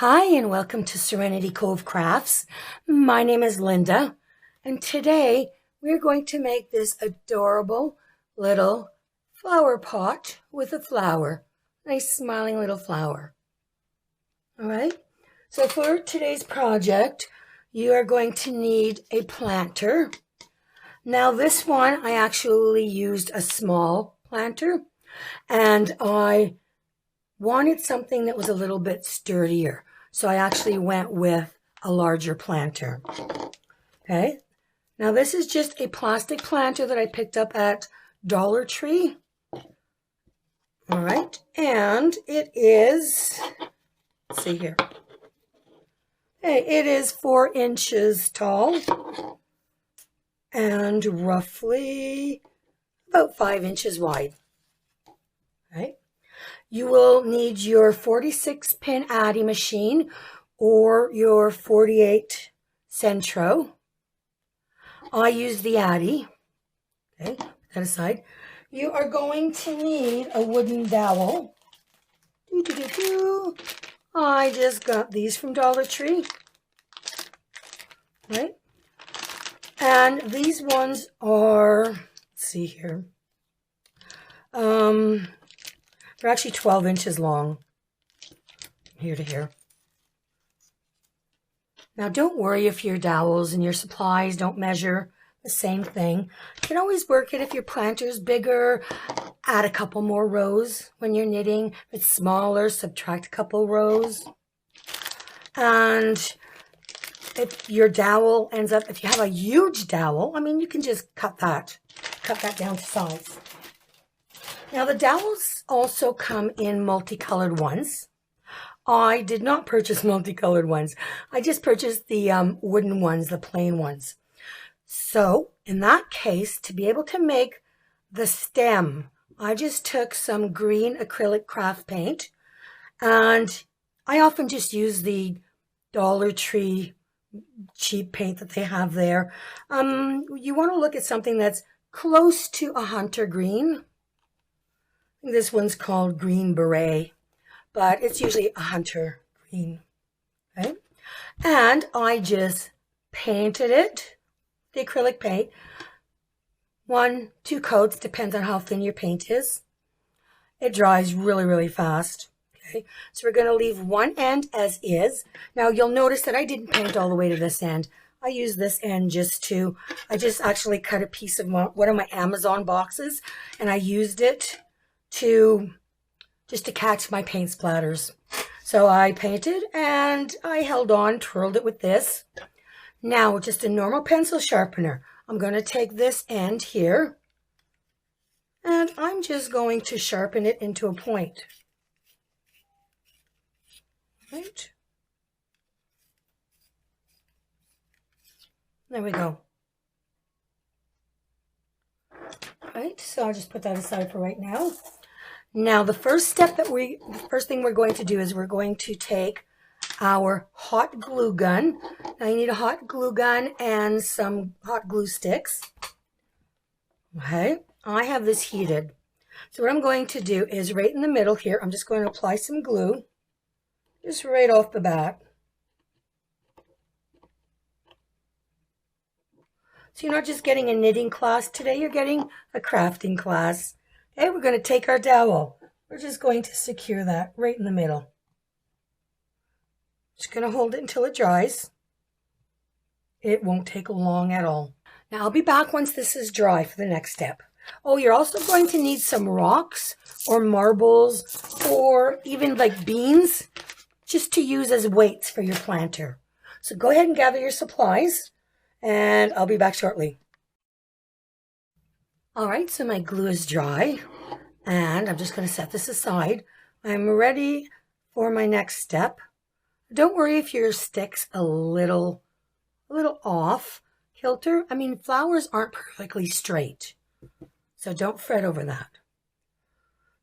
Hi and welcome to Serenity Cove Crafts. My name is Linda and today we're going to make this adorable little flower pot with a flower. Nice smiling little flower. Alright, so for today's project you are going to need a planter. Now this one I actually used a small planter and I wanted something that was a little bit sturdier. So I actually went with a larger planter. Okay. Now this is just a plastic planter that I picked up at Dollar Tree. All right. And it is, let's see here. Hey, it is 4 inches tall and roughly about 5 inches wide. Right. You will need your 46-pin Addi machine or your 48 Sentro. I use the Addi. Okay, put that aside. You are going to need a wooden dowel. I just got these from Dollar Tree. Right? And these ones are, let's see here. They're actually 12 inches long, here to here. Now, don't worry if your dowels and your supplies don't measure the same thing. You can always work it if your planter's bigger, add a couple more rows when you're knitting. If it's smaller, subtract a couple rows. And if your dowel ends up, if you have a huge dowel, I mean, you can just cut that down to size. Now the dowels also come in multicolored ones. I did not purchase multicolored ones. I just purchased the wooden ones, the plain ones. So in that case, to be able to make the stem, I just took some green acrylic craft paint, and I often just use the Dollar Tree cheap paint that they have there. You want to look at something that's close to a hunter green. This one's called Green Beret, but it's usually a hunter green, right? And I just painted it, the acrylic paint, 1, 2 coats, depends on how thin your paint is. It dries really, really fast. Okay, so we're going to leave one end as is. Now you'll notice that I didn't paint all the way to this end. I used this end I just actually cut a piece of one of my Amazon boxes and I used it just to catch my paint splatters. So I painted and I held on, twirled it with this. Now with just a normal pencil sharpener, I'm going to take this end here and I'm just going to sharpen it into a point. Right. There we go. Right, so I'll just put that aside for right now. Now the first thing we're going to do is we're going to take our hot glue gun. Now you need a hot glue gun and some hot glue sticks. Okay, I have this heated. So what I'm going to do is right in the middle here, I'm just going to apply some glue, just right off the bat. So you're not just getting a knitting class today, you're getting a crafting class. Okay, we're going to take our dowel. We're just going to secure that right in the middle. Just going to hold it until it dries. It won't take long at all. Now I'll be back once this is dry for the next step. Oh, you're also going to need some rocks or marbles or even like beans just to use as weights for your planter. So go ahead and gather your supplies and I'll be back shortly. All right, so my glue is dry and I'm just going to set this aside. I'm ready for my next step. Don't worry if your stick's a little off kilter. I mean, flowers aren't perfectly straight, so don't fret over that.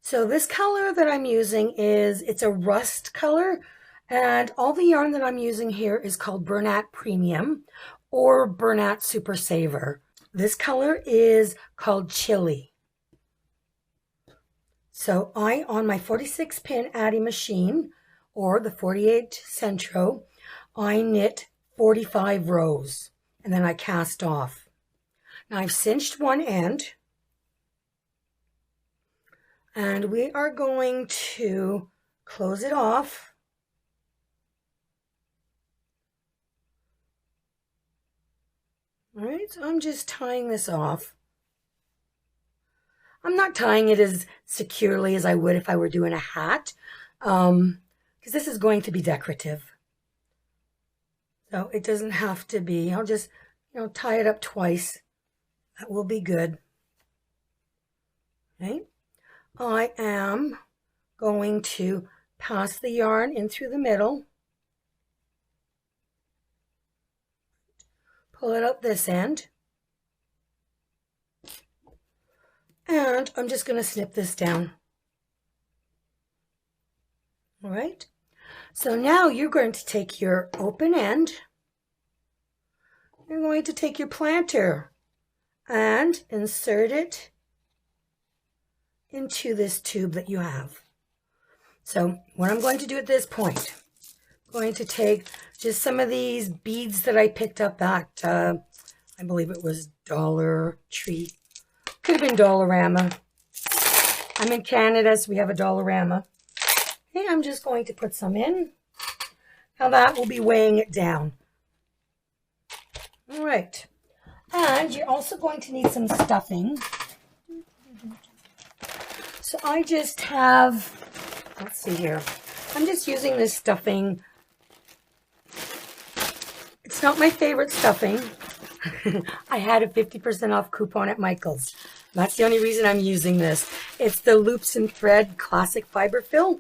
So this color that I'm using it's a rust color, and all the yarn that I'm using here is called Bernat Premium or Bernat Super Saver. This color is called Chili. So on my 46-pin Addi machine or the 48 Sentro, I knit 45 rows and then I cast off. Now I've cinched one end and we are going to close it off. All right, so I'm just tying this off. I'm not tying it as securely as I would if I were doing a hat, because this is going to be decorative. So it doesn't have to be. I'll just, tie it up twice. That will be good. Okay. I am going to pass the yarn in through the middle. Pull it up this end. And I'm just going to snip this down. All right. So now you're going to take your open end. You're going to take your planter and insert it into this tube that you have. So what I'm going to do at this point, I'm going to take just some of these beads that I picked up at, I believe it was Dollar Tree. Could have been Dollarama. I'm in Canada, so we have a Dollarama. Okay, I'm just going to put some in. Now that will be weighing it down. All right. And you're also going to need some stuffing. So I just have, let's see here. I'm just using this stuffing. It's not my favorite stuffing. I had a 50% off coupon at Michael's. That's the only reason I'm using this. It's the Loops and Thread Classic Fiber Fill.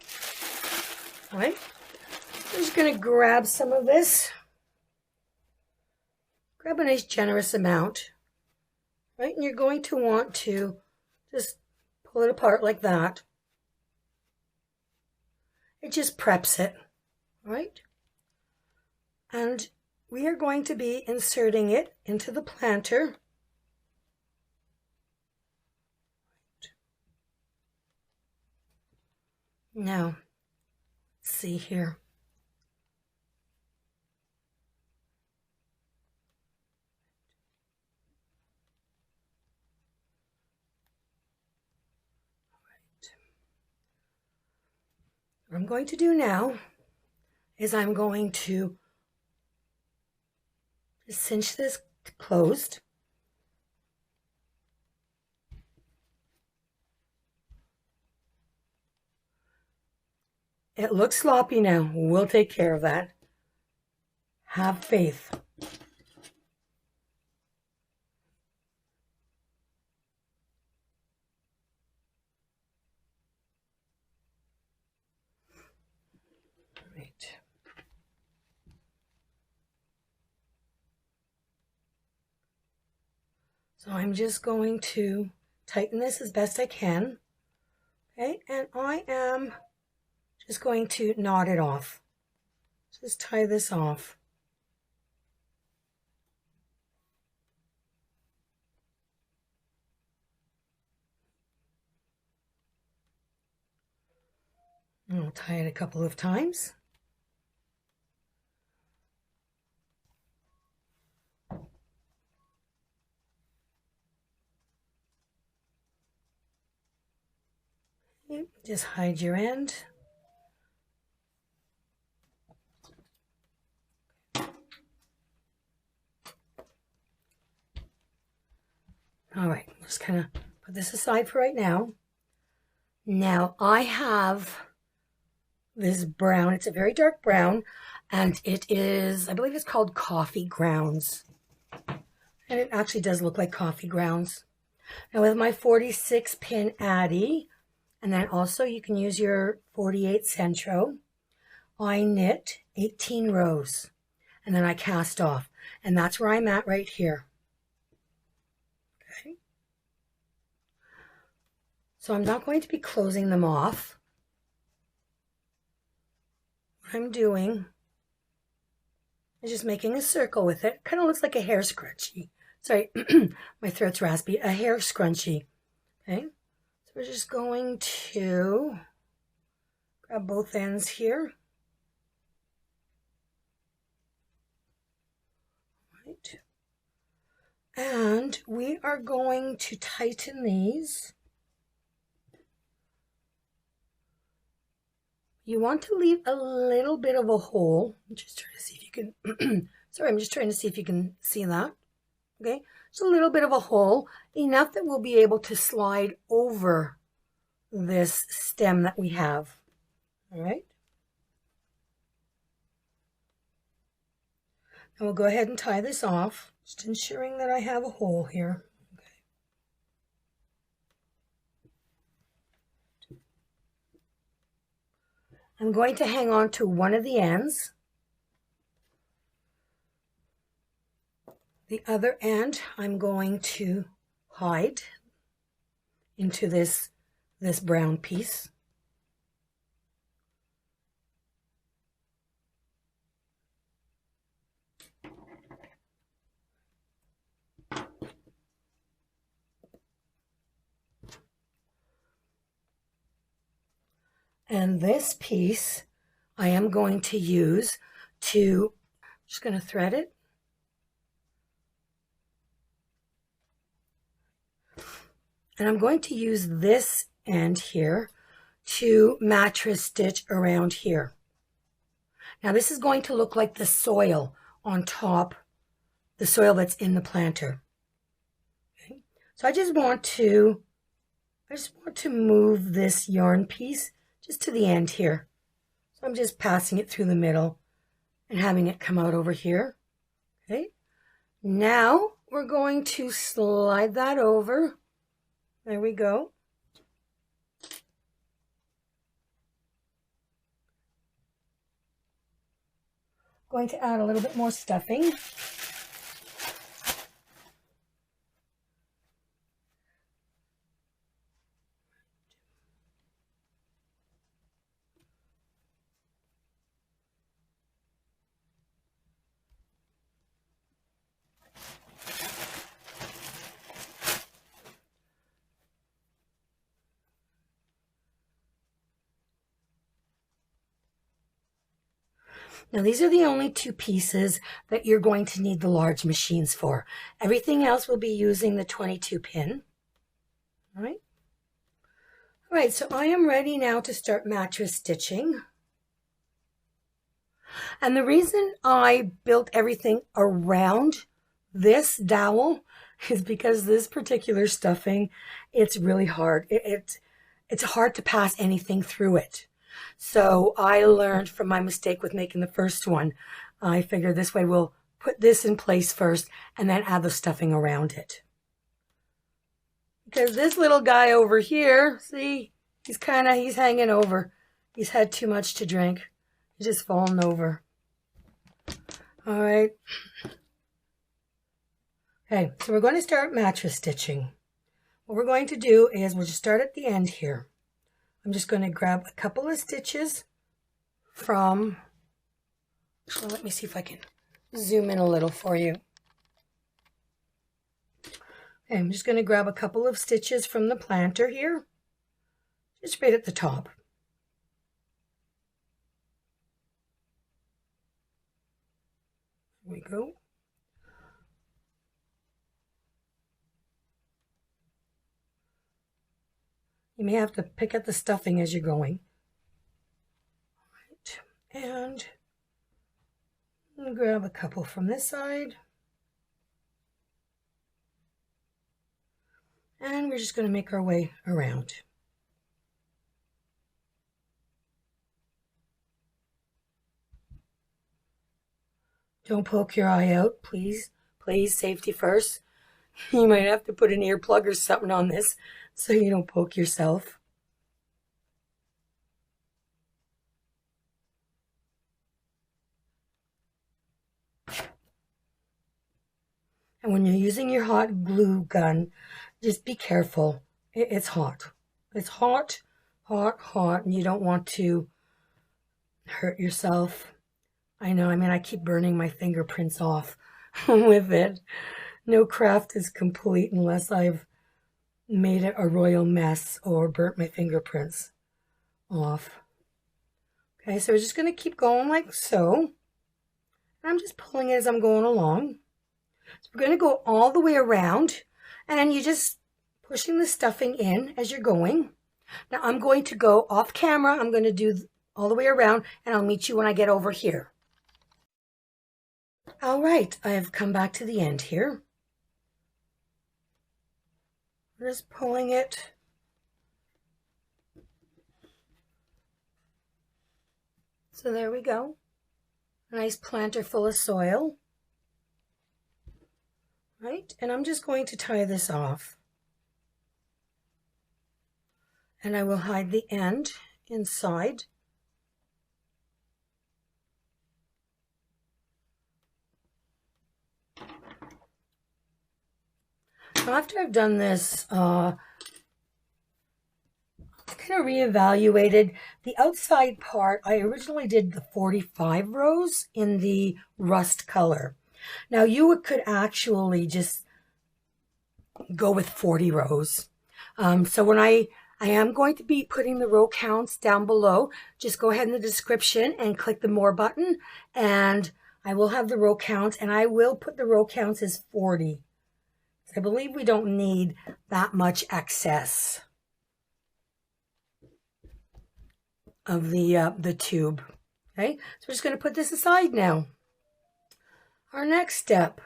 All right. I'm just going to grab some of this. Grab a nice generous amount. Right? And you're going to want to just pull it apart like that. It just preps it. All right? And we are going to be inserting it into the planter. Now, let's see here. What I'm going to do now is I'm going to just cinch this closed. It looks sloppy now. We'll take care of that. Have faith. Right. So I'm just going to tighten this as best I can. Okay, and I am just going to knot it off. Just tie this off. And I'll tie it a couple of times. Okay, just hide your end. All right, just kind of put this aside for right now. Now I have this brown. It's a very dark brown, and it is, I believe it's called coffee grounds. And it actually does look like coffee grounds. Now with my 46 pin Addi, and then also you can use your 48 Sentro, I knit 18 rows, and then I cast off. And that's where I'm at right here. Okay. So I'm not going to be closing them off. What I'm doing is just making a circle with it. Kind of looks like a hair scrunchie. Sorry, my throat's raspy. A hair scrunchie. Okay, so we're just going to grab both ends here. And we are going to tighten these. You want to leave a little bit of a hole. I'm just trying to see if you can, sorry, I'm just trying to see if you can see that. Okay, just a little bit of a hole, enough that we'll be able to slide over this stem that we have. All right. And we'll go ahead and tie this off, just ensuring that I have a hole here. Okay. I'm going to hang on to one of the ends. The other end I'm going to hide into this brown piece. And this piece I am going to use to, just going to thread it. And I'm going to use this end here to mattress stitch around here. Now this is going to look like the soil on top, the soil that's in the planter. Okay. So I just want to move this yarn piece just to the end here. So I'm just passing it through the middle and having it come out over here. Okay. Now we're going to slide that over. There we go. Going to add a little bit more stuffing. Now these are the only two pieces that you're going to need the large machines for. Everything else will be using the 22 pin. All right. All right, so I am ready now to start mattress stitching. And the reason I built everything around this dowel is because this particular stuffing, it's really hard. It's hard to pass anything through it. So I learned from my mistake with making the first one. I figured this way we'll put this in place first and then add the stuffing around it. Because this little guy over here, see, he's hanging over. He's had too much to drink. He's just fallen over. All right. Okay, so we're going to start mattress stitching. What we're going to do is we'll just start at the end here. I'm just going to grab a couple of stitches from, well, let me see if I can zoom in a little for you. Okay, I'm just going to grab a couple of stitches from the planter here, just right at the top. There we go. You may have to pick at the stuffing as you're going. All right. And grab a couple from this side. And we're just going to make our way around. Don't poke your eye out, please. Please, safety first. You might have to put an earplug or something on this so you don't poke yourself. And when you're using your hot glue gun, just be careful. It's hot. It's hot, hot, hot, and you don't want to hurt yourself. I know, I keep burning my fingerprints off with it. No craft is complete unless I've made it a royal mess or burnt my fingerprints off. Okay, so we're just going to keep going like so. I'm just pulling it as I'm going along. So we're going to go all the way around, and you just pushing the stuffing in as you're going. Now I'm going to go off camera. I'm going to do all the way around, and I'll meet you when I get over here. All right, I have come back to the end here. Just pulling it. So there we go. A nice planter full of soil. Right, and I'm just going to tie this off. And I will hide the end inside. So after I've done this, I kind of reevaluated the outside part. I originally did the 45 rows in the rust color. Now you could actually just go with 40 rows. So when I am going to be putting the row counts down below. Just go ahead in the description and click the more button, and I will have the row counts, and I will put the row counts as 40. I believe we don't need that much excess of the tube. Okay, so we're just going to put this aside now. Our next step.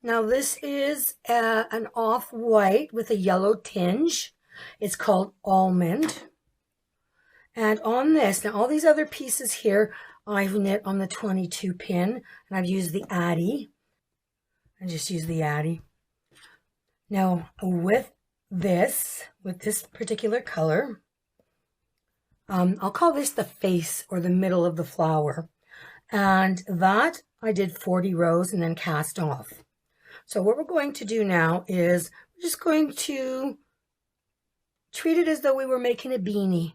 Now this is an off-white with a yellow tinge. It's called almond. And on this, now all these other pieces here, I've knit on the 22 pin, and I've used the Addi. I just use the Addi. Now with this particular color, I'll call this the face or the middle of the flower. And that I did 40 rows and then cast off. So what we're going to do now is we're just going to treat it as though we were making a beanie.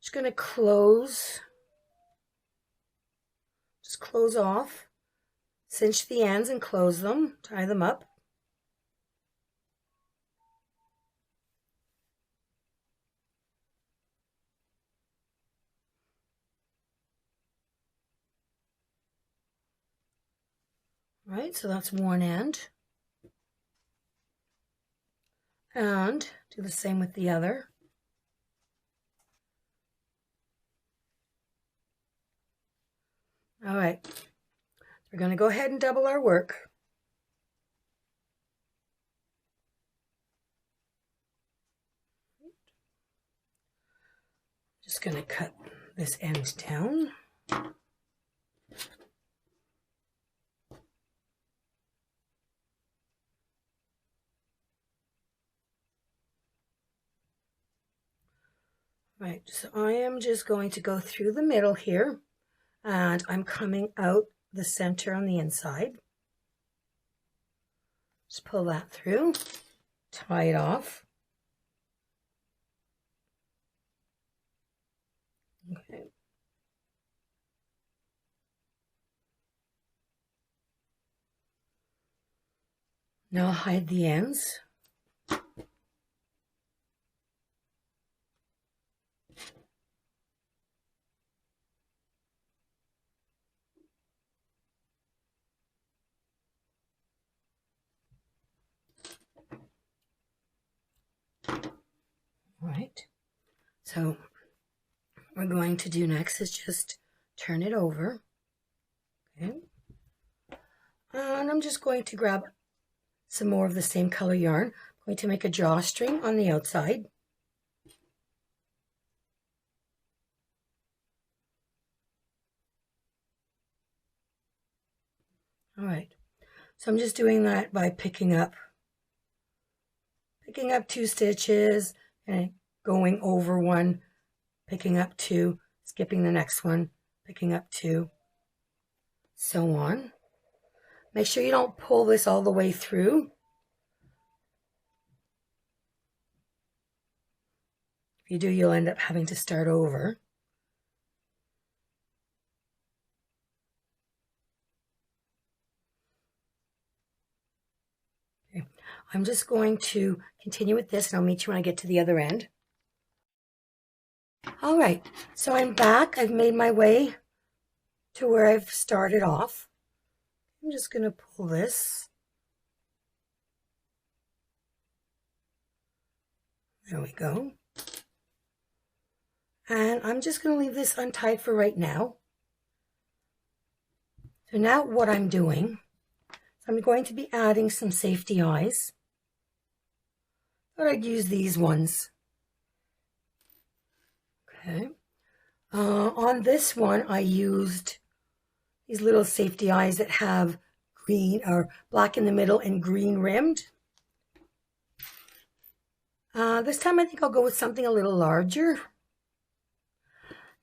Just going to just close off, cinch the ends and close them, tie them up. All right, so that's one end. And do the same with the other. All right, we're going to go ahead and double our work. Just going to cut this end down. Right, so I am just going to go through the middle here, and I'm coming out the center on the inside. Just pull that through, tie it off. Okay. Now I'll hide the ends. All right, so what we're going to do next is just turn it over. Okay, and I'm just going to grab some more of the same color yarn. I'm going to make a drawstring on the outside. All right, so I'm just doing that by picking up 2 stitches and going over one, picking up 2, skipping the next one, picking up 2, so on. Make sure you don't pull this all the way through. If you do, you'll end up having to start over. Okay. I'm just going to continue with this, and I'll meet you when I get to the other end. All right, so I'm back. I've made my way to where I've started off. I'm just going to pull this. There we go. And I'm just going to leave this untied for right now. So now what I'm doing, I'm going to be adding some safety eyes. But I'd use these ones. Okay. On this one, I used these little safety eyes that have green or black in the middle and green rimmed. This time I think I'll go with something a little larger.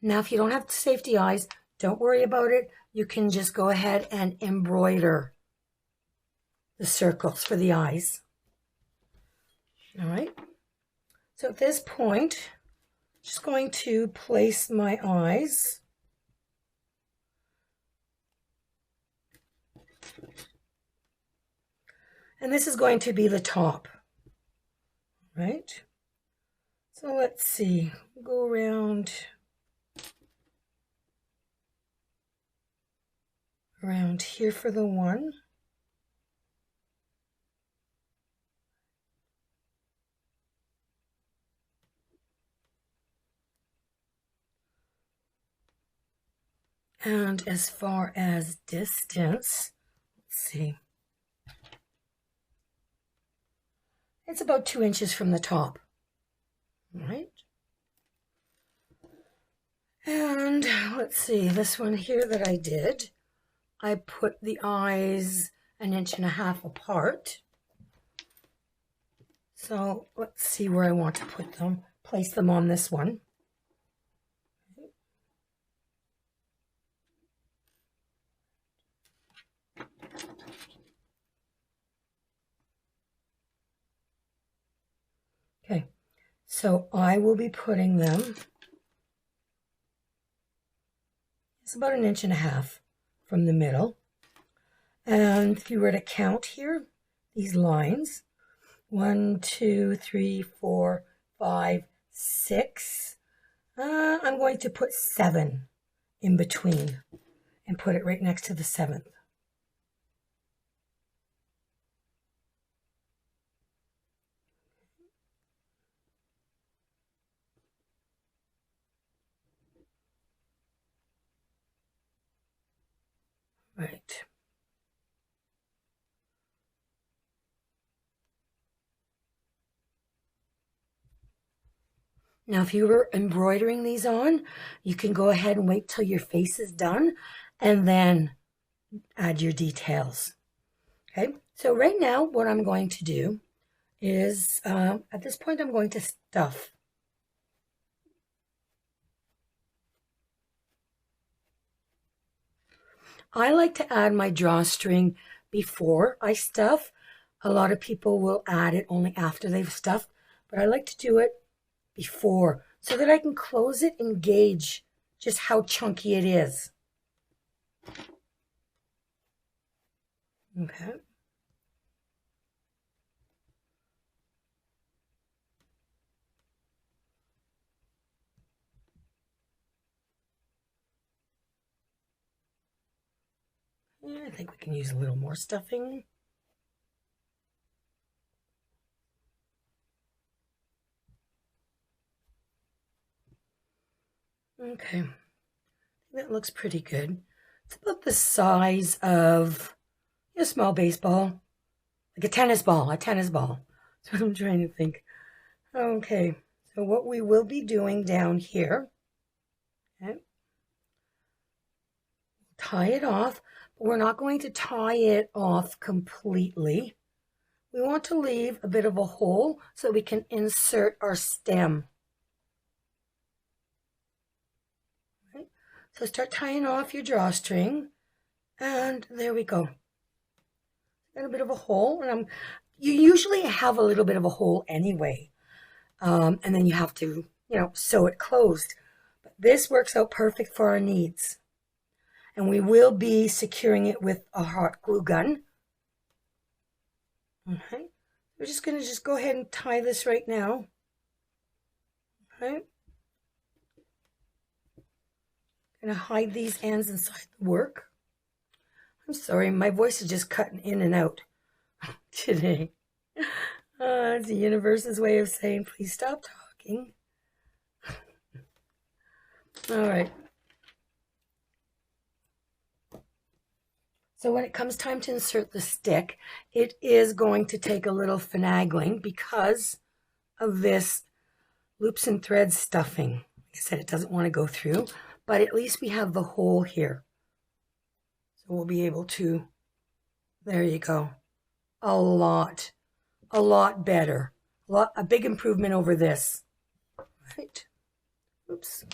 Now, if you don't have safety eyes, don't worry about it. You can just go ahead and embroider the circles for the eyes. All right. So at this point, I'm just going to place my eyes. And this is going to be the top, right? So let's see, go around here for the one. And as far as distance, let's see. It's about 2 inches from the top, all right? And let's see, this one here that I did, I put the eyes 1.5 inches apart. So let's see where I want to put them, place them on this one. Okay, so I will be putting them, it's about 1.5 inches from the middle. And if you were to count here, these lines, 1, 2, 3, 4, 5, 6. I'm going to put 7 in between and put it right next to the 7th. Right. Now, if you were embroidering these on, you can go ahead and wait till your face is done and then add your details. Okay, so right now what I'm going to do is, at this point, I'm going to stuff. I like to add my drawstring before I stuff. A lot of people will add it only after they've stuffed, but I like to do it before so that I can close it and gauge just how chunky it is. Okay. I think we can use a little more stuffing. Okay, that looks pretty good. It's about the size of a small baseball, like a tennis ball, That's what I'm trying to think. Okay, so what we will be doing down here, okay, tie it off, but we're not going to tie it off completely. We want to leave a bit of a hole so we can insert our stem. Okay. So start tying off your drawstring, and there we go. Got a bit of a hole, and you usually have a little bit of a hole anyway, and then you have to, sew it closed. But this works out perfect for our needs. And we will be securing it with a hot glue gun. Okay, we're just going to go ahead and tie this right now. Okay, going to hide these ends inside the work. I'm sorry, my voice is just cutting in and out today. It's the universe's way of saying, please stop talking. All right. So when it comes time to insert the stick, it is going to take a little finagling because of this loops and threads stuffing. Like I said, it doesn't want to go through, but at least we have the hole here. So we'll be able to, there you go, a lot better. A big improvement over this. Right. Oops.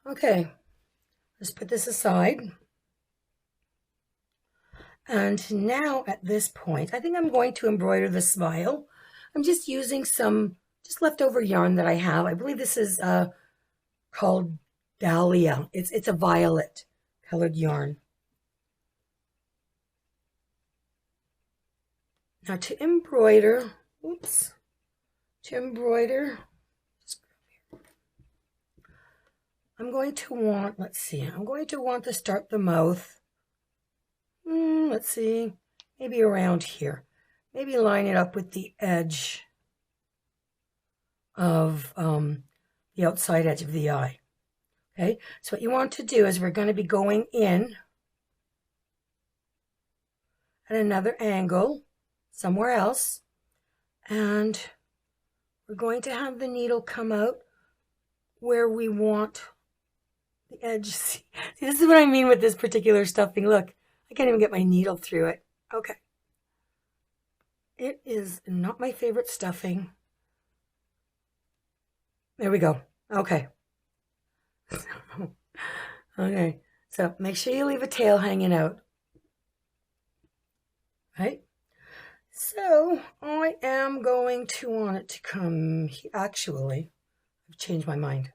Okay, let's put this aside. And now at this point, I think I'm going to embroider the smile. I'm just using some leftover yarn that I have. I believe this is called Dahlia. It's a violet colored yarn. Now to embroider, I'm going to want, I'm going to want to start the mouth. Let's see, maybe around here. Maybe line it up with the edge of the outside edge of the eye. Okay, so what you want to do is we're going to be going in at another angle somewhere else, and we're going to have the needle come out where we want the edge. See, this is what I mean with this particular stuffing. Look, I can't even get my needle through it. Okay. It is not my favorite stuffing. There we go. Okay. Okay. So make sure you leave a tail hanging out. Right? So I am going to want it to come here. Actually, I've changed my mind.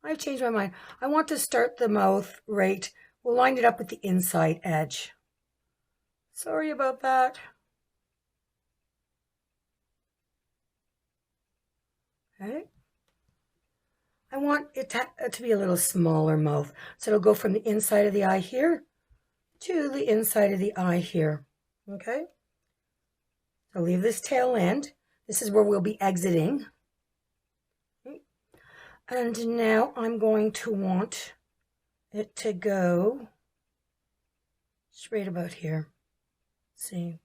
I want to start the mouth right. We'll line it up with the inside edge. Sorry about that. Okay. I want it to be a little smaller mouth. So it'll go from the inside of the eye here to the inside of the eye here. Okay. So leave this tail end. This is where we'll be exiting. Okay. And now I'm going to want it to go straight about here. Let's see.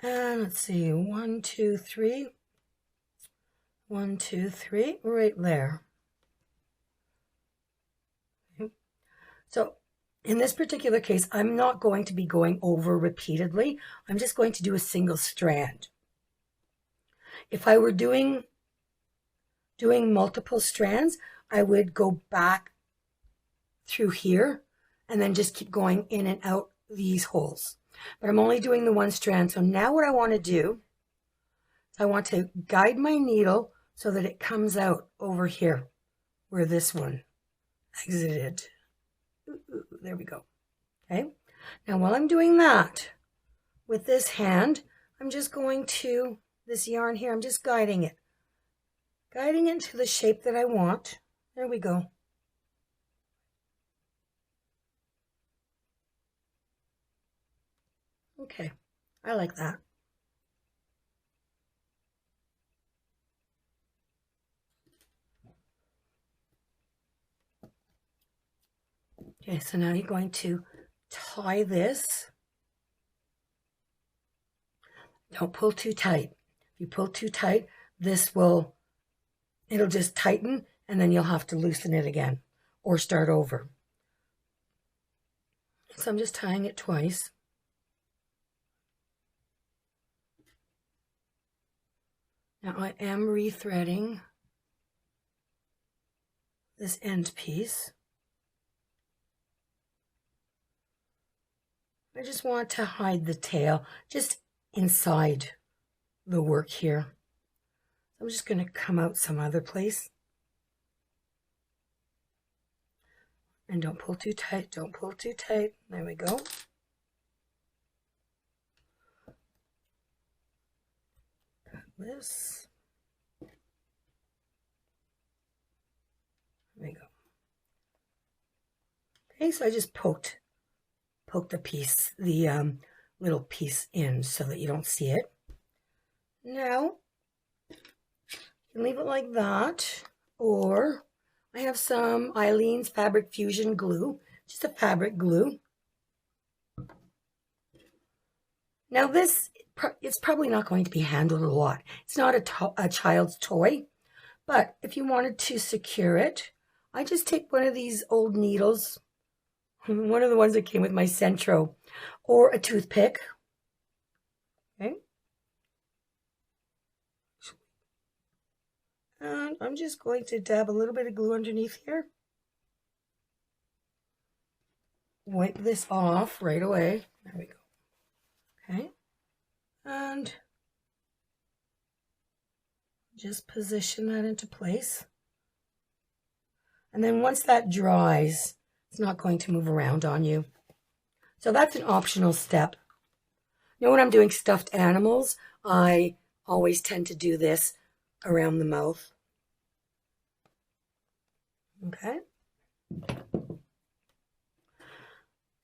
And let's see, 1, 2, 3. 1, 2, 3, right there. Okay. So in this particular case, I'm not going to be going over repeatedly. I'm just going to do a single strand. If I were doing multiple strands, I would go back through here and then just keep going in and out these holes. But I'm only doing the one strand. So now what I want to do is I want to guide my needle so that it comes out over here where this one exited. There we go. Okay. Now while I'm doing that with this hand, I'm just going to, this yarn here, I'm just guiding it into the shape that I want. There we go. Okay, I like that. Okay, so now you're going to tie this. Don't pull too tight. If you pull too tight, it'll just tighten and then you'll have to loosen it again or start over. So I'm just tying it twice. Now I am rethreading this end piece. I just want to hide the tail just inside the work here. I'm just going to come out some other place. And don't pull too tight, don't pull too tight. There we go. Cut this. There we go. Okay, so I just poked the piece, the little piece in so that you don't see it. Now, you can leave it like that, or I have some Eileen's Fabric Fusion glue, just a fabric glue. Now this, it's probably not going to be handled a lot. It's not a child's toy, but if you wanted to secure it, I just take one of these old needles, one of the ones that came with my Sentro, or a toothpick. Okay. And I'm just going to dab a little bit of glue underneath here. Wipe this off right away. There we go. Okay. And just position that into place. And then once that dries, it's not going to move around on you. So that's an optional step. You know, when I'm doing stuffed animals, I always tend to do this around the mouth. Okay.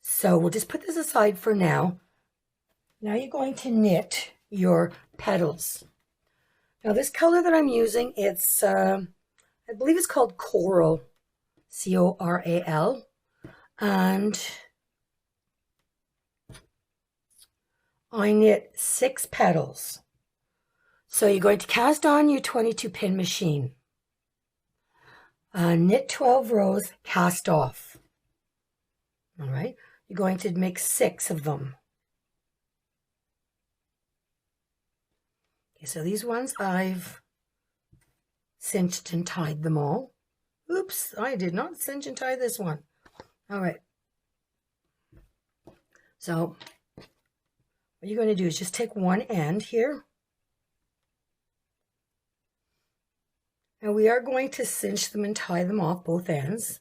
So we'll just put this aside for now. Now you're going to knit your petals. Now this color that I'm using, it's, I believe it's called Coral, C-O-R-A-L. And I knit 6 petals. So you're going to cast on your 22 pin machine. Knit 12 rows, cast off. All right, you're going to make 6 of them. Okay, so these ones I've cinched and tied them all. Oops, I did not cinch and tie this one. All right. So what you're going to do is just take one end here. And we are going to cinch them and tie them off both ends.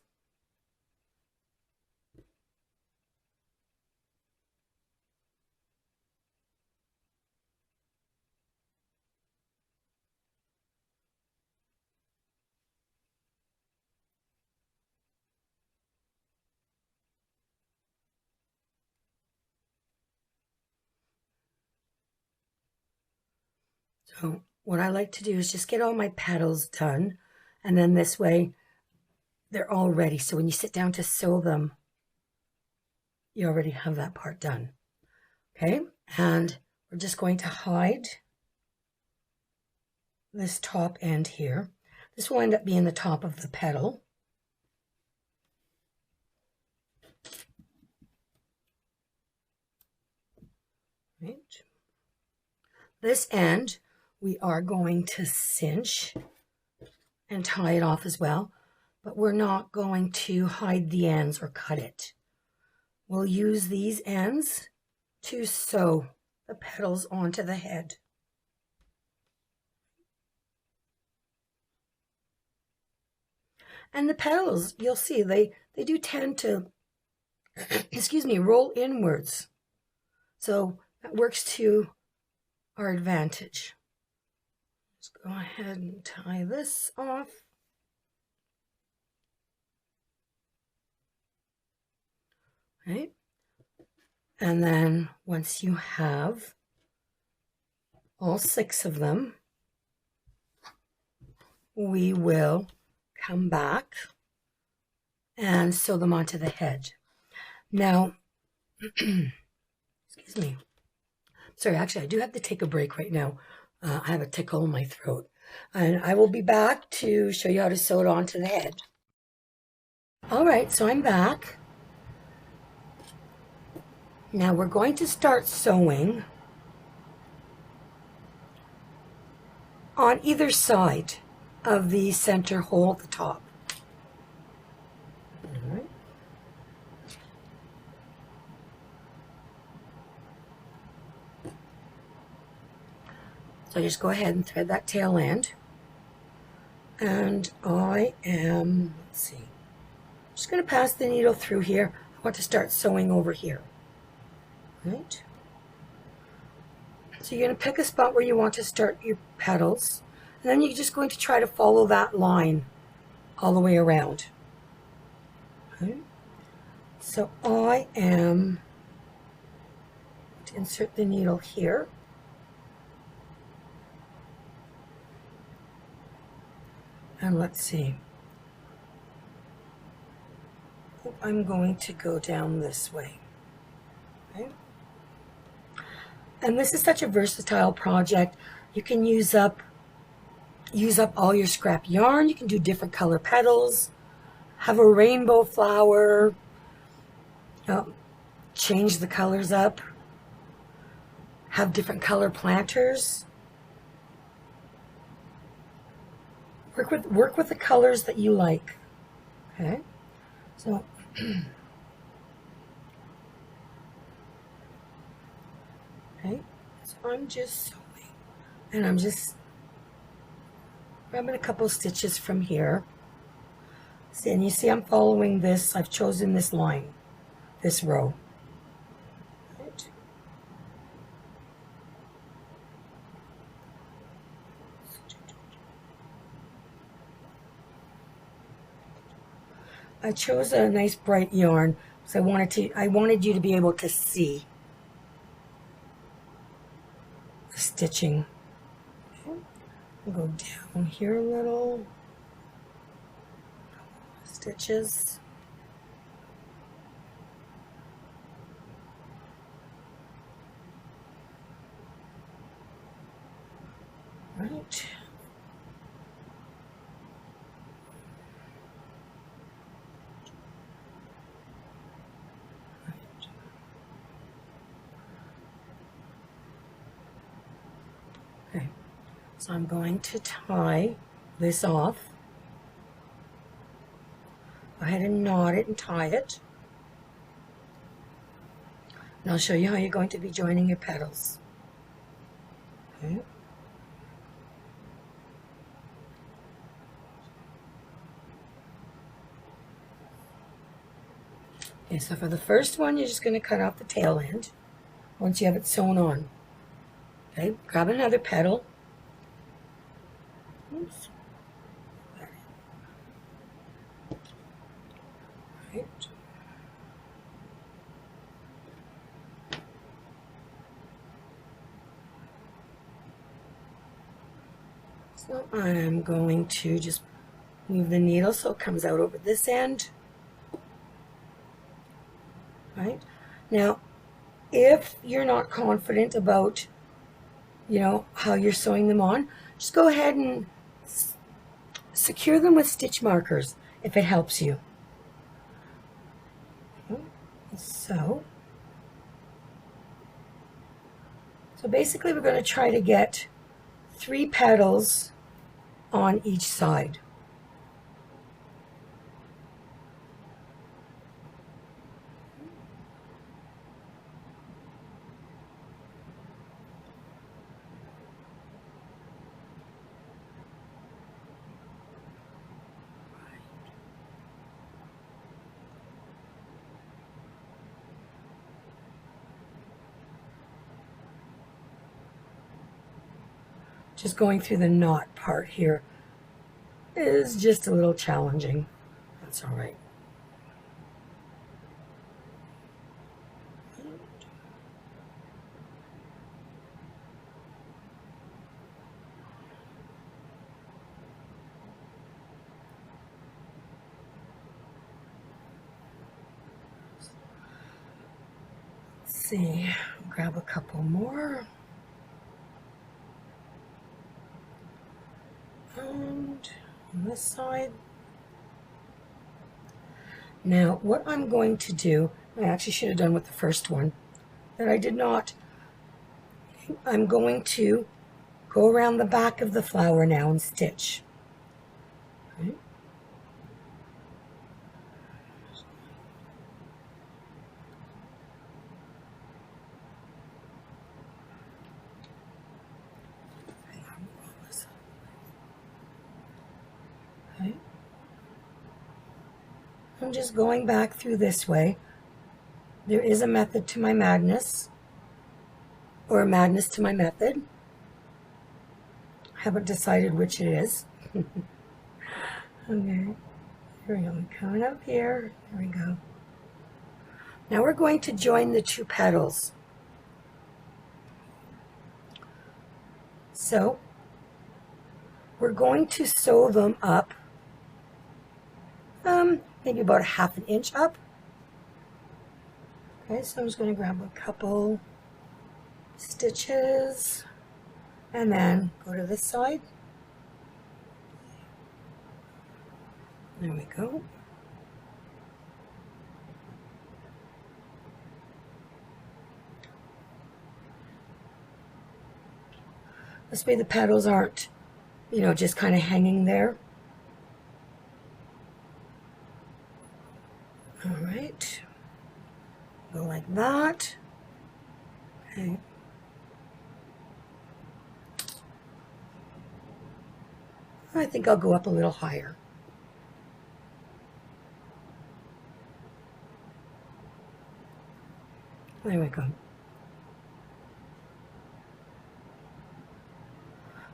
So what I like to do is just get all my petals done, and then this way they're all ready. So when you sit down to sew them, you already have that part done. Okay, and we're just going to hide this top end here. This will end up being the top of the petal. Right. This end we are going to cinch and tie it off as well, but we're not going to hide the ends or cut it. We'll use these ends to sew the petals onto the head. And the petals, you'll see, they do tend to, excuse me, roll inwards. So that works to our advantage. Let's go ahead and tie this off. Right? And then once you have all 6 of them, we will come back and sew them onto the head. Now, excuse me. Sorry, actually, I do have to take a break right now. I have a tickle in my throat. And I will be back to show you how to sew it onto the head. All right, so I'm back. Now we're going to start sewing on either side of the center hole at the top. All right. So just go ahead and thread that tail end. And I am, let's see, I'm just going to pass the needle through here. I want to start sewing over here. Right. So you're going to pick a spot where you want to start your petals, and then you're just going to try to follow that line all the way around. Okay. So I am to insert the needle here. And let's see. I'm going to go down this way. Okay. And this is such a versatile project. You can use up all your scrap yarn. You can do different color petals, have a rainbow flower, change the colors up, have different color planters. Work with the colors that you like. Okay, so okay, so I'm just sewing, and I'm just grabbing a couple stitches from here. See, and you see I'm following this. I've chosen this line, this row. Right. I chose a nice bright yarn because I wanted you to be able to see the stitching. Okay. I'll go down here a little. Stitches. Right. Okay, so I'm going to tie this off. Go ahead and knot it and tie it. And I'll show you how you're going to be joining your petals. Okay. Okay, so for the first one, you're just going to cut off the tail end once you have it sewn on. Okay, grab another petal. Oops. Right. So I'm going to just move the needle so it comes out over this end. Right. Now, if you're not confident about, how you're sewing them on, just go ahead and secure them with stitch markers if it helps you. So basically we're going to try to get 3 petals on each side. Just going through the knot part here is just a little challenging. That's all right. Let's see, grab a couple more. And on this side. Now, what I'm going to do, I actually should have done with the first one, that I did not. I'm going to go around the back of the flower now and stitch. Okay. Okay. I'm just going back through this way. There is a method to my madness, or a madness to my method. I haven't decided which it is. Okay, here we go. I'm coming up here. There we go. Now we're going to join the two petals. So we're going to sew them up, maybe about a ½ an inch up. Okay, so I'm just going to grab a couple stitches and then go to this side. There we go. This way the petals aren't, just kind of hanging there. All right. Go like that. Okay. I think I'll go up a little higher. There we go.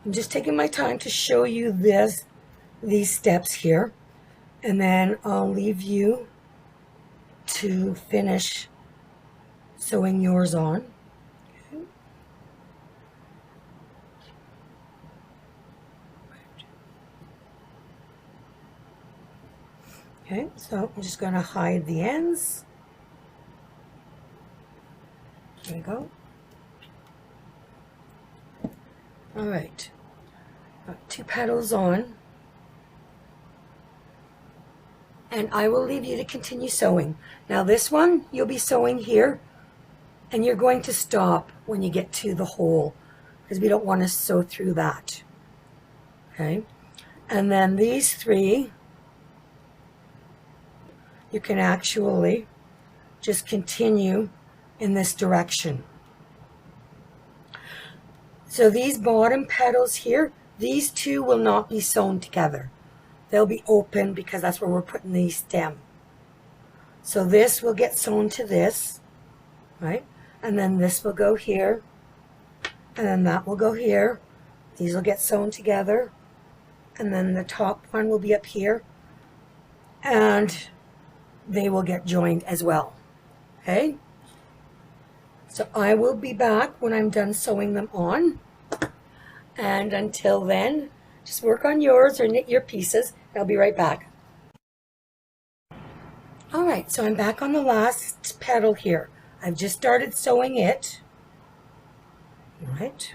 I'm just taking my time to show you these steps here, and then I'll leave you to finish sewing yours on. Okay, so I'm just going to hide the ends. There we go. All right, got 2 petals on, and I will leave you to continue sewing. Now this one, you'll be sewing here, and you're going to stop when you get to the hole, because we don't want to sew through that. Okay, and then these 3, you can actually just continue in this direction. So these bottom petals here, these 2 will not be sewn together. They'll be open because that's where we're putting the stem. So this will get sewn to this, right? And then this will go here, and then that will go here. These will get sewn together, and then the top one will be up here, and they will get joined as well. Okay? So I will be back when I'm done sewing them on. And until then, just work on yours or knit your pieces. I'll be right back. All right, so I'm back on the last petal here. I've just started sewing it. All right.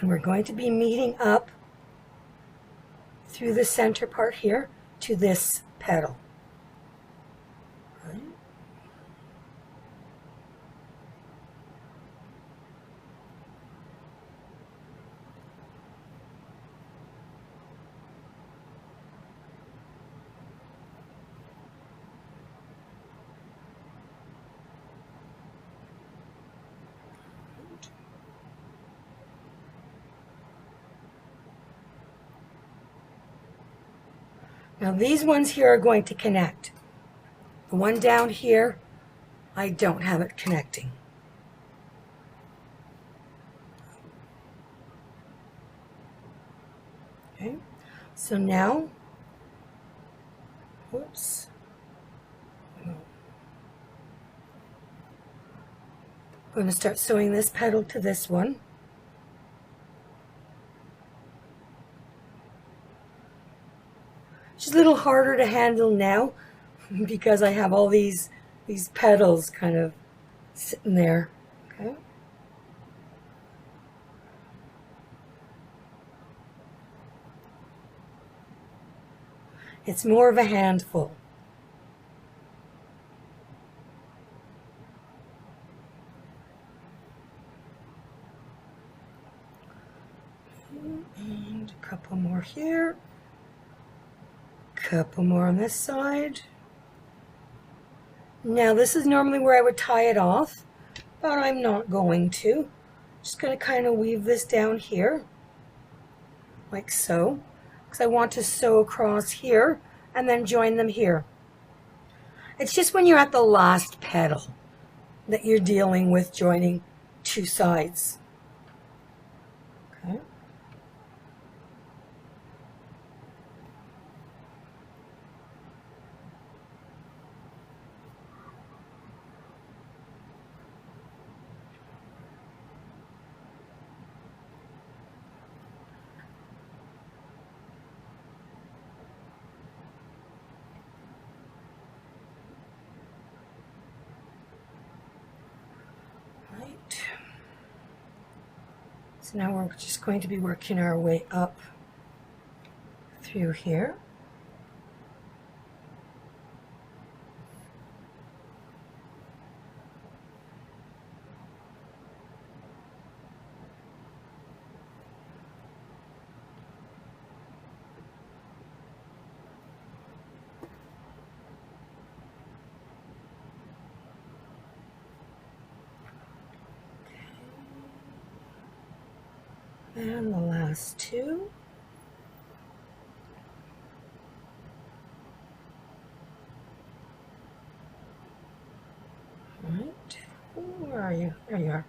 And we're going to be meeting up through the center part here to this petal. Right. Now these ones here are going to connect. The one down here, I don't have it connecting. Okay, so now, whoops. I'm going to start sewing this petal to this one. It's a little harder to handle now because I have all these petals kind of sitting there. Okay. It's more of a handful. And a couple more here. Couple more on this side. Now this is normally where I would tie it off, but I'm not going to. Just going to kind of weave this down here, like so, because I want to sew across here and then join them here. It's just when you're at the last petal that you're dealing with joining two sides. Okay. So now we're just going to be working our way up through here. And the last two. All right, where are you? There you are.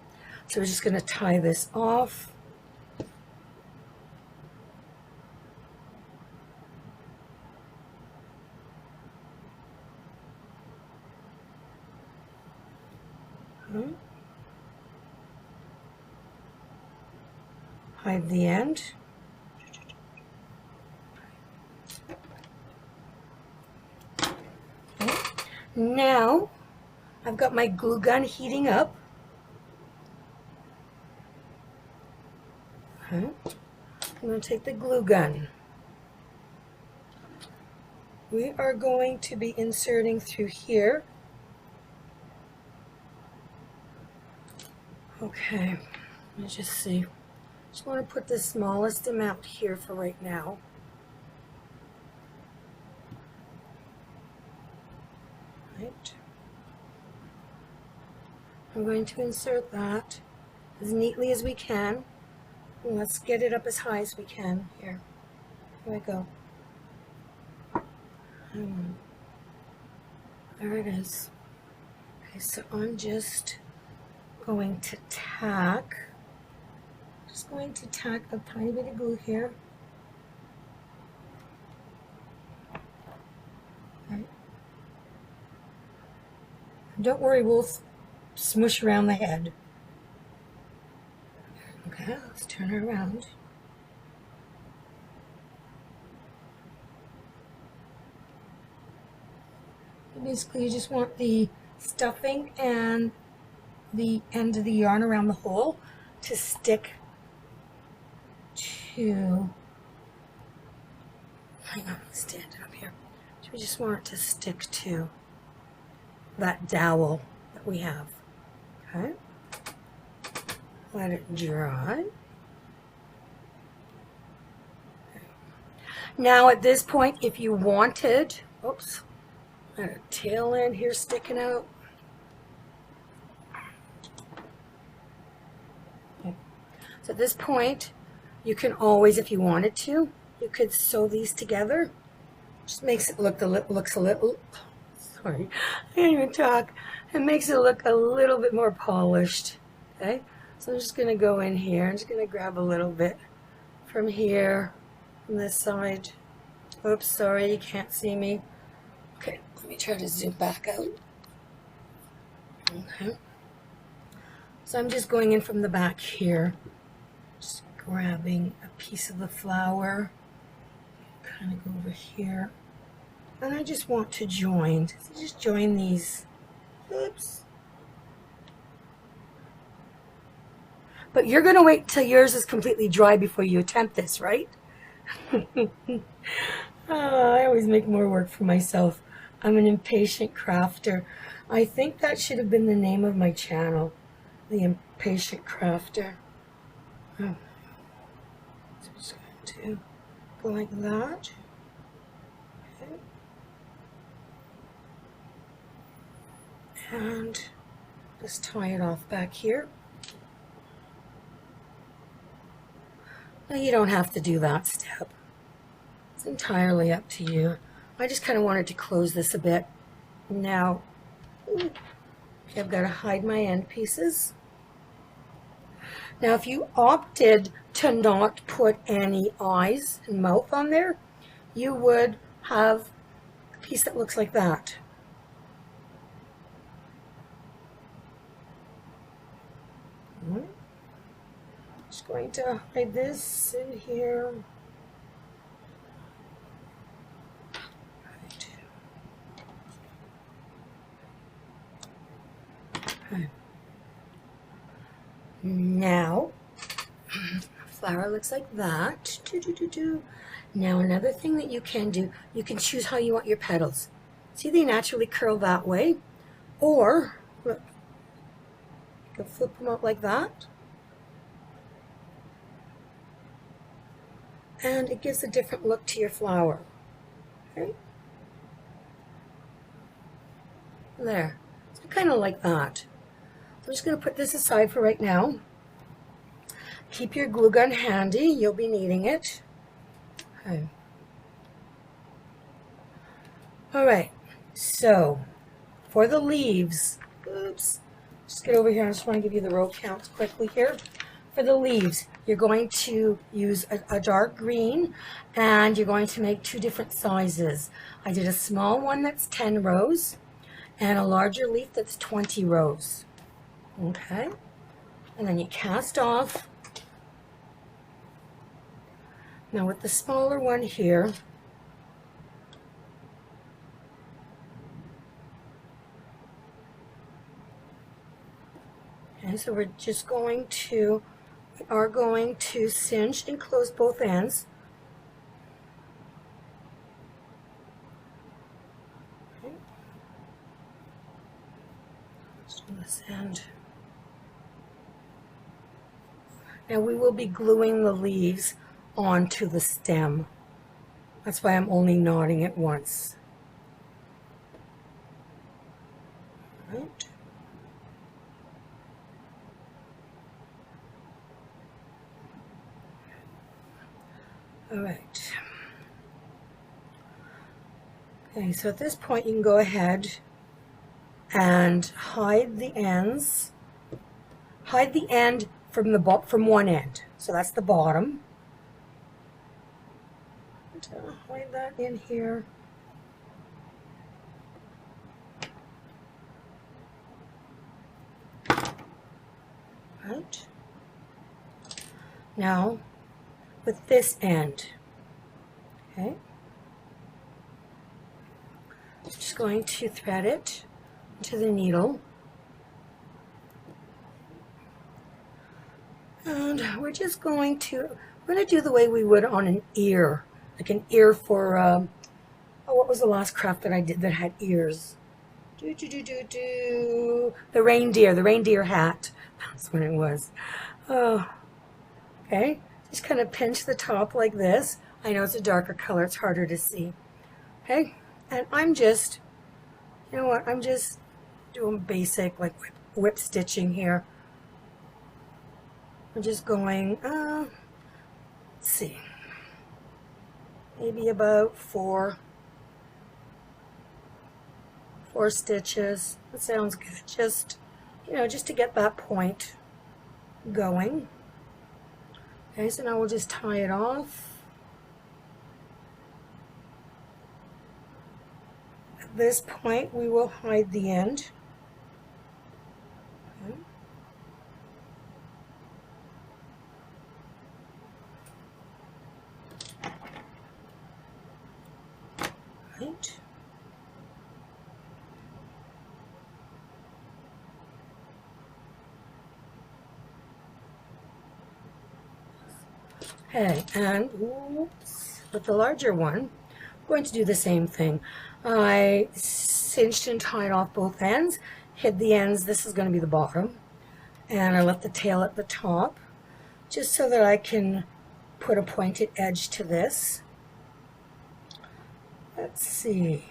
So we're just going to tie this off. Hide the end. Okay. Now I've got my glue gun heating up. Okay. I'm going to take the glue gun. We are going to be inserting through here. Okay, let me just see. Just want to put the smallest amount here for right now. Right. I'm going to insert that as neatly as we can. And let's get it up as high as we can. Here we go. There it is. Okay, so I'm just going to tack. Just going to tack a tiny bit of glue here. Okay. Don't worry, we'll smush around the head. Okay, let's turn her around. Basically, you just want the stuffing and the end of the yarn around the hole to stick to, hang on, stand it up here. So we just want it to stick to that dowel that we have. Okay. Let it dry. Okay. Now at this point, if you wanted, oops, got a tail end here sticking out. Okay. So at this point, you can always, if you wanted to, you could sew these together. Just makes it look looks a little, sorry, I can't even talk. It makes it look a little bit more polished. Okay, so I'm just going to go in here. I'm just going to grab a little bit from here, from this side. Oops, sorry, you can't see me. Okay, let me try to zoom back out. Okay, so I'm just going in from the back here. Just grabbing a piece of the flower, kind of go over here, and I just want to join. So just join these. Oops. But you're going to wait till yours is completely dry before you attempt this, right? I always make more work for myself. I'm an impatient crafter. I think that should have been the name of my channel, The Impatient Crafter. Oh. So I'm just going to go like that. Okay. And just tie it off back here. Now you don't have to do that step. It's entirely up to you. I just kind of wanted to close this a bit. Now, okay, I've got to hide my end pieces. Now if you opted to not put any eyes and mouth on there, you would have a piece that looks like that. Just going to hide this in here. Right. Okay. Now, flower looks like that. Now another thing that you can do, you can choose how you want your petals. See, they naturally curl that way, or look, you can flip them out like that. And it gives a different look to your flower. Okay. There. So kind of like that. I'm just going to put this aside for right now. Keep your glue gun handy. You'll be needing it. Okay. All right. So for the leaves, oops. Just get over here. I just want to give you the row counts quickly here. For the leaves, you're going to use a dark green, and you're going to make two different sizes. I did a small one that's 10 rows and a larger leaf that's 20 rows. Okay, and then you cast off. Now with the smaller one here, okay, so we're just going to cinch and close both ends. Okay. Let's do this end. Now we will be gluing the leaves onto the stem. That's why I'm only knotting it once. Right. All right. Okay, so at this point you can go ahead and hide the ends. Hide the end from one end. So that's the bottom. Hide that in here. Right. Now with this end, okay, just going to thread it to the needle, and we're going to do the way we would on an ear, like an ear for oh, what was the last craft that I did that had ears? The reindeer hat. That's what it was. Oh, okay. Just kind of pinch the top like this. I know it's a darker color, it's harder to see. Okay, and I'm just, you know what, I'm just doing basic like whip stitching here. I'm just going, let's see, maybe about four stitches. That sounds good. Just, you know, just to get that point going. Okay, so now we'll just tie it off. At this point, we will hide the end. Okay. Right. Okay, and oops, with the larger one, I'm going to do the same thing. I cinched and tied off both ends, hid the ends, this is going to be the bottom, and I left the tail at the top, just so that I can put a pointed edge to this. Let's see.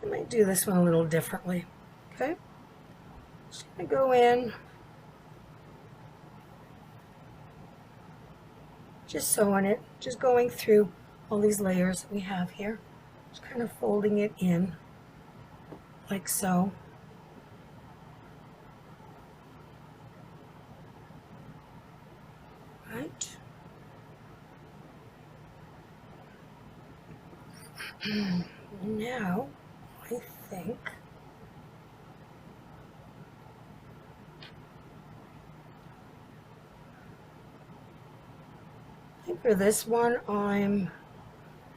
I might do this one a little differently. Okay, just gonna go in, just sewing it, just going through all these layers that we have here, just kind of folding it in like so. Right. Now I think for this one, I'm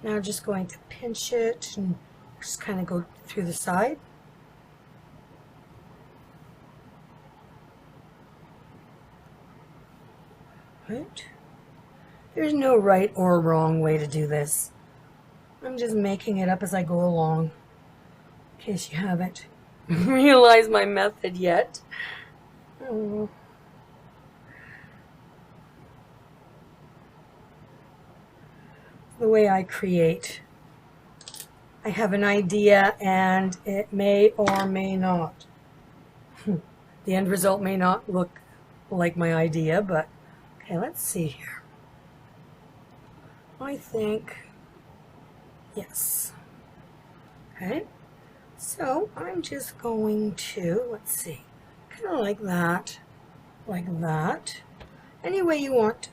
now just going to pinch it and just kind of go through the side. Right. There's no right or wrong way to do this. I'm just making it up as I go along, in case you haven't realized my method yet. Oh. The way I create. I have an idea and it may or may not. The end result may not look like my idea, but okay, let's see here. I think, yes. Okay, so I'm just going to, let's see, kind of like that, any way you want.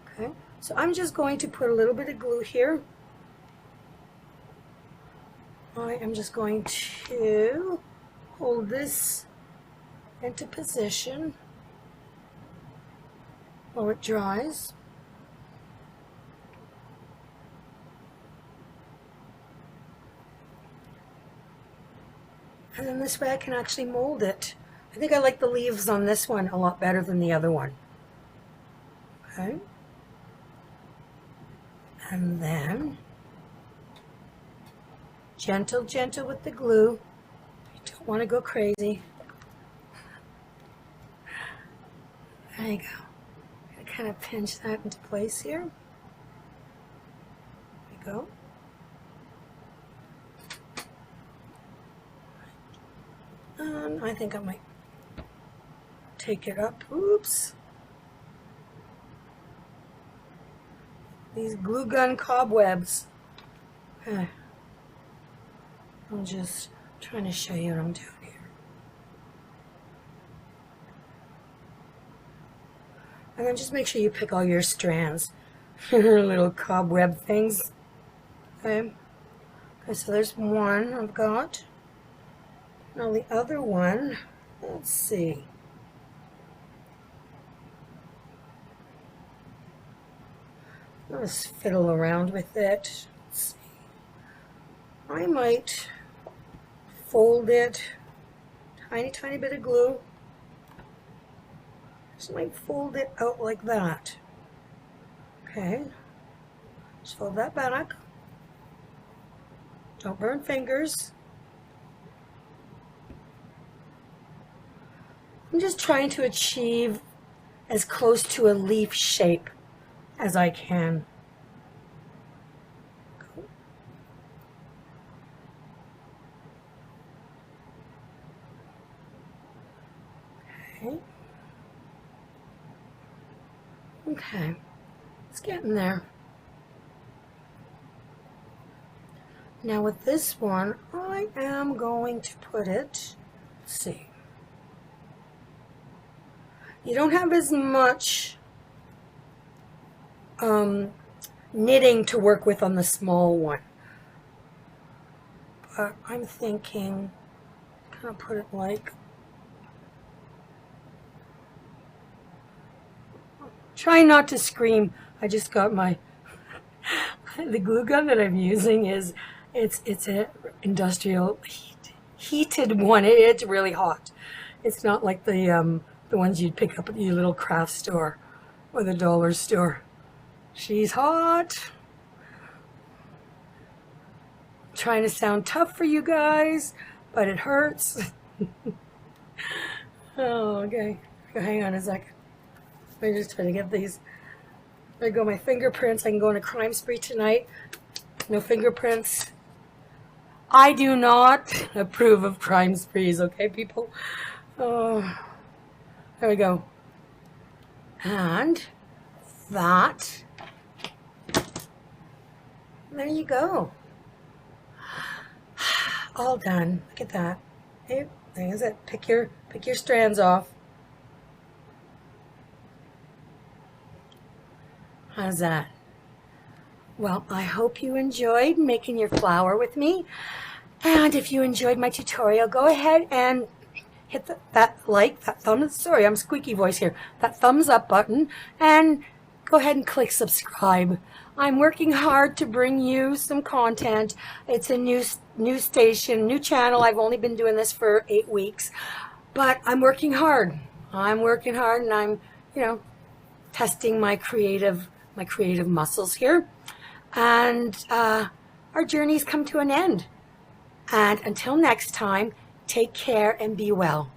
Okay, so I'm just going to put a little bit of glue here. I am just going to hold this into position while it dries. And then this way I can actually mold it. I think I like the leaves on this one a lot better than the other one. Okay. And then gentle, gentle with the glue. You don't want to go crazy. There you go. I'm going to kind of pinch that into place here. There you go. And I think I might take it up. Oops. These glue gun cobwebs. Okay. I'm just trying to show you what I'm doing here. And then just make sure you pick all your strands. Little cobweb things. Okay. Okay, so there's one I've got. Now the other one, let's see. Let's fiddle around with it. Let's see. I might fold it, tiny bit of glue. Just might fold it out like that. Okay. Just fold that back. Don't burn fingers. I'm just trying to achieve as close to a leaf shape as I can. Okay. Okay. It's getting there. Now with this one, I am going to put it, let's see. You don't have as much knitting to work with on the small one, but I'm thinking kind of put it like, try not to scream. I just got my the glue gun that I'm using is it's an industrial heated one. It's really hot. It's not like the ones you'd pick up at your little craft store or the dollar store. She's hot. trying to sound tough for you guys, but it hurts. Oh, okay. Hang on a second. Let me just try to get these. There go my fingerprints. I can go on a crime spree tonight. No fingerprints. I do not approve of crime sprees, okay, people? Oh, there we go. And that. There you go. All done. Look at that. Hey, there's it. Pick your strands off. How's that? Well, I hope you enjoyed making your flower with me. And if you enjoyed my tutorial, go ahead and hit that squeaky voice here, that thumbs up button, and go ahead and click subscribe. I'm working hard to bring you some content. It's a new station, new channel. I've only been doing this for 8 weeks, but I'm working hard. And I'm, testing my creative muscles here. And our journey's come to an end. And until next time, take care and be well.